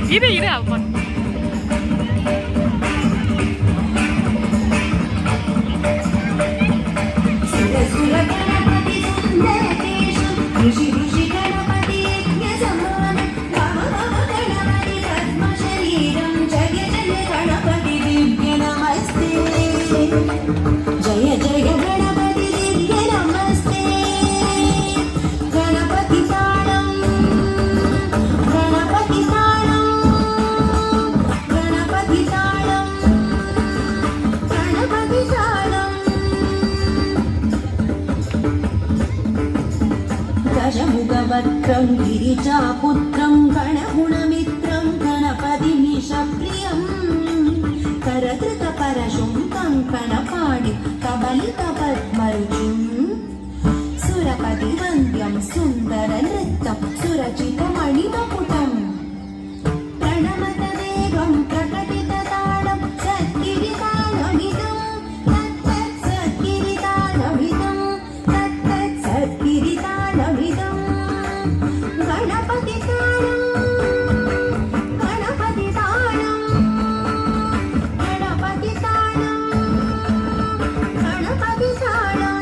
ఇదే ఇదే అవ్వ జయ జయ గణపతి దివ్య నమస్తే గణపతి తాళం గణపతి తాళం గణపతి తాళం గణపతి తాళం గజముఖవక్రం గిరిజాపుత్రం గణగుణమిత్రం గణపతిని సప్రియం కరధృత పరశుం కంకణపాణి కబలిత పద్మరుజుం సురపతి వంద్యం సుందర నృత్తం సురచిత మణిమకుటం ప్రణమత వేగం ప్రకటిత తాళం సద్గిరి తాళమిదం తత్తత్ సద్గిరి తాళమిదం తత్తత్ సద్గిరి తాళమిదం గణపతి తాళం గణపతి తాళం గణపతి తాళం గణపతి తాళం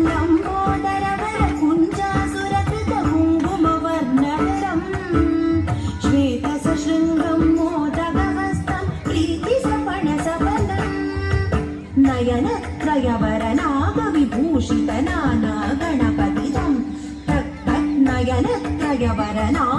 లంబోదర వర కుంజాసురకృత కుంకుమ వర్ణధరం శ్వేత సశృంగం మోదగహస్తం ప్రీతి సపణ సఫలం నయనత్రయవర నాగ విభూషిత నానా గణపతిదం తత్తత్ నయనత్రయవర నాగ